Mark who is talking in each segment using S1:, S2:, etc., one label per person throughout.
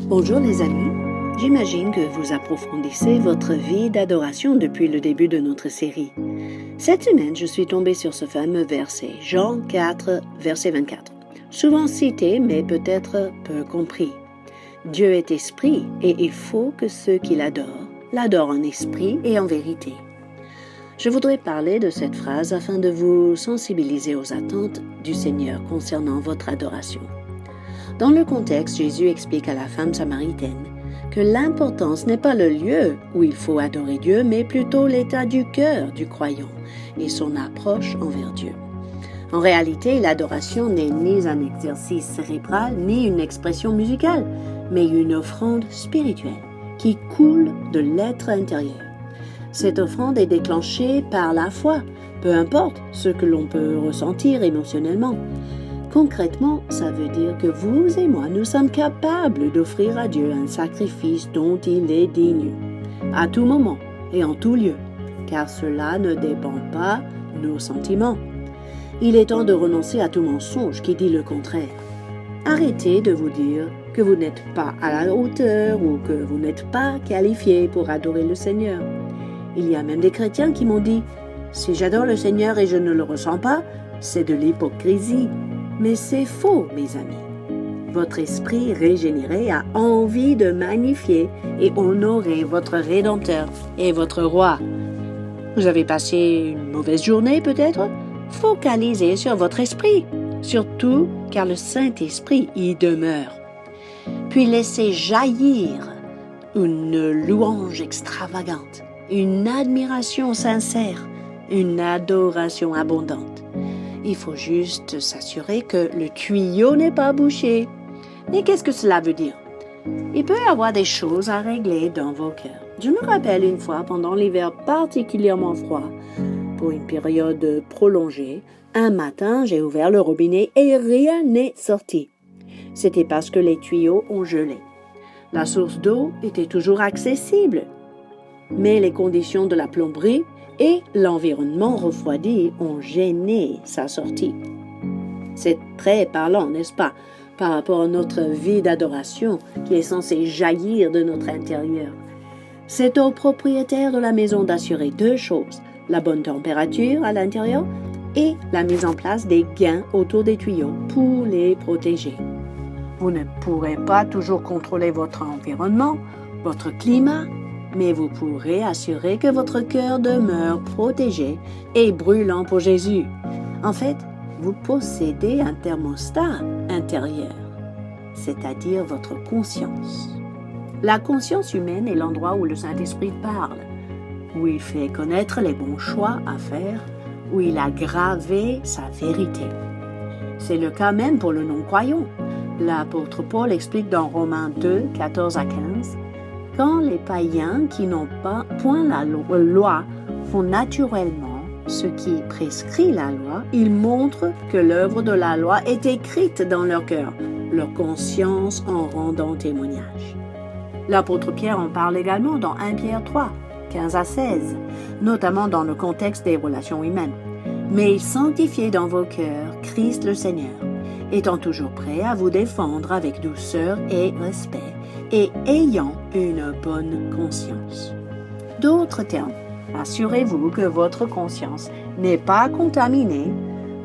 S1: Bonjour les amis, j'imagine que vous approfondissez votre vie d'adoration depuis le début de notre série. Cette semaine, je suis tombée sur ce fameux verset, Jean 4, verset 24. Souvent cité, mais peut-être peu compris. Dieu est esprit et il faut que ceux qui l'adorent en esprit et en vérité. Je voudrais parler de cette phrase afin de vous sensibiliser aux attentes du Seigneur concernant votre adoration. Dans le contexte, Jésus explique à la femme samaritaine que l'importance n'est pas le lieu où il faut adorer Dieu, mais plutôt l'état du cœur du croyant et son approche envers Dieu. En réalité, l'adoration n'est ni un exercice cérébral, ni une expression musicale, mais une offrande spirituelle qui coule de l'être intérieur. Cette offrande est déclenchée par la foi, peu importe ce que l'on peut ressentir émotionnellement. Concrètement, ça veut dire que vous et moi, nous sommes capables d'offrir à Dieu un sacrifice dont il est digne, à tout moment et en tout lieu, car cela ne dépend pas de nos sentiments. Il est temps de renoncer à tout mensonge qui dit le contraire. Arrêtez de vous dire que vous n'êtes pas à la hauteur ou que vous n'êtes pas qualifié pour adorer le Seigneur. Il y a même des chrétiens qui m'ont dit « Si j'adore le Seigneur et je ne le ressens pas, c'est de l'hypocrisie. » Mais c'est faux, mes amis. Votre esprit régénéré a envie de magnifier et honorer votre Rédempteur et votre Roi. Vous avez passé une mauvaise journée peut-être? Focalisez sur votre esprit, surtout car le Saint-Esprit y demeure. Puis laissez jaillir une louange extravagante, une admiration sincère, une adoration abondante. Il faut juste s'assurer que le tuyau n'est pas bouché. Mais qu'est-ce que cela veut dire? Il peut y avoir des choses à régler dans vos cœurs. Je me rappelle une fois, pendant l'hiver particulièrement froid, pour une période prolongée, un matin, j'ai ouvert le robinet et rien n'est sorti. C'était parce que les tuyaux ont gelé. La source d'eau était toujours accessible, mais les conditions de la plomberie et l'environnement refroidi ont gêné sa sortie. C'est très parlant, n'est-ce pas, par rapport à notre vie d'adoration qui est censée jaillir de notre intérieur. C'est au propriétaire de la maison d'assurer deux choses, la bonne température à l'intérieur et la mise en place des gains autour des tuyaux pour les protéger. Vous ne pourrez pas toujours contrôler votre environnement, votre climat, mais vous pourrez assurer que votre cœur demeure protégé et brûlant pour Jésus. En fait, vous possédez un thermostat intérieur, c'est-à-dire votre conscience. La conscience humaine est l'endroit où le Saint-Esprit parle, où il fait connaître les bons choix à faire, où il a gravé sa vérité. C'est le cas même pour le non-croyant. L'apôtre Paul explique dans Romains 2, 14 à 15, « Quand les païens qui n'ont pas point la loi font naturellement ce qui prescrit la loi, ils montrent que l'œuvre de la loi est écrite dans leur cœur, leur conscience en rendant témoignage. » L'apôtre Pierre en parle également dans 1 Pierre 3, 15 à 16, notamment dans le contexte des relations humaines. « Mais sanctifiez dans vos cœurs Christ le Seigneur, étant toujours prêt à vous défendre avec douceur et respect, et ayant une bonne conscience. » D'autres termes, assurez-vous que votre conscience n'est pas contaminée,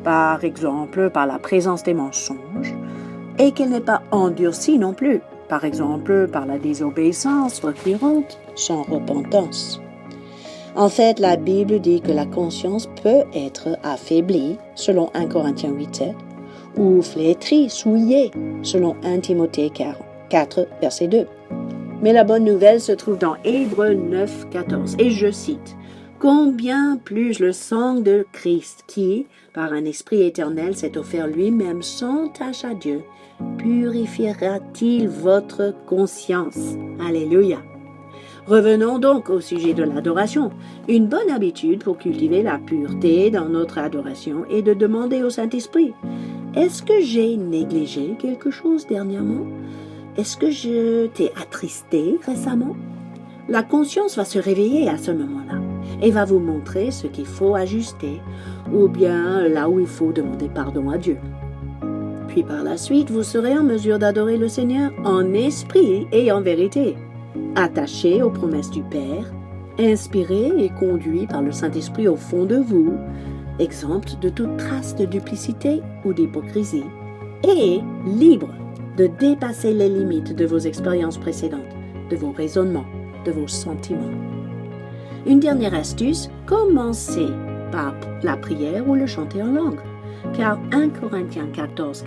S1: par exemple par la présence des mensonges, et qu'elle n'est pas endurcie non plus, par exemple par la désobéissance récurrente sans repentance. En fait, la Bible dit que la conscience peut être affaiblie, selon 1 Corinthiens 8:7, ou flétrie, souillée, selon 1 Timothée 4, verset 2. Mais la bonne nouvelle se trouve dans Hébreux 9, 14, et je cite, « Combien plus le sang de Christ qui, par un esprit éternel, s'est offert lui-même sans tache à Dieu, purifiera-t-il votre conscience? » Alléluia. Revenons donc au sujet de l'adoration. Une bonne habitude pour cultiver la pureté dans notre adoration est de demander au Saint-Esprit, « Est-ce que j'ai négligé quelque chose dernièrement? Est-ce que je t'ai attristé récemment? » La conscience va se réveiller à ce moment-là et va vous montrer ce qu'il faut ajuster ou bien là où il faut demander pardon à Dieu. Puis par la suite, vous serez en mesure d'adorer le Seigneur en esprit et en vérité, attaché aux promesses du Père, inspiré et conduit par le Saint-Esprit au fond de vous, exempt de toute trace de duplicité ou d'hypocrisie, et libre de dépasser les limites de vos expériences précédentes, de vos raisonnements, de vos sentiments. Une dernière astuce, commencez par la prière ou le chanter en langue. Car 1 Corinthiens 14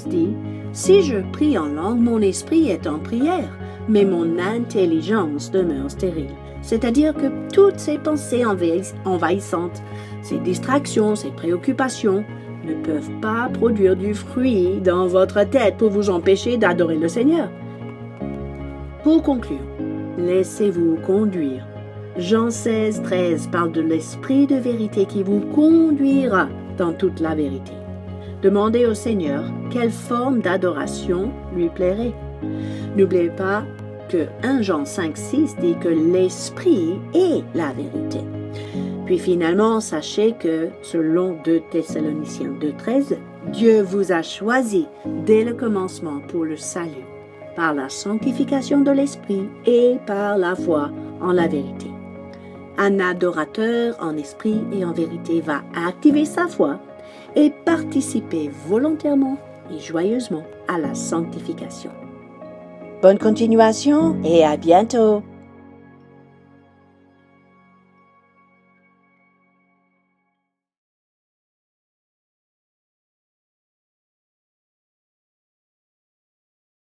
S1: dit « Si je prie en langue, mon esprit est en prière, mais mon intelligence demeure stérile. » C'est-à-dire que toutes ces pensées envahissantes, ces distractions, ces préoccupations ne peuvent pas produire du fruit dans votre tête pour vous empêcher d'adorer le Seigneur. Pour conclure, laissez-vous conduire. Jean 16:13 parle de l'esprit de vérité qui vous conduira dans toute la vérité. Demandez au Seigneur quelle forme d'adoration lui plairait. N'oubliez pas que 1 Jean 5:6 dit que l'esprit est la vérité. Puis finalement, sachez que selon 2 Thessaloniciens 2:13, Dieu vous a choisi dès le commencement pour le salut, par la sanctification de l'esprit et par la foi en la vérité. Un adorateur en esprit et en vérité va activer sa foi et participer volontairement et joyeusement à la sanctification. Bonne continuation et à bientôt!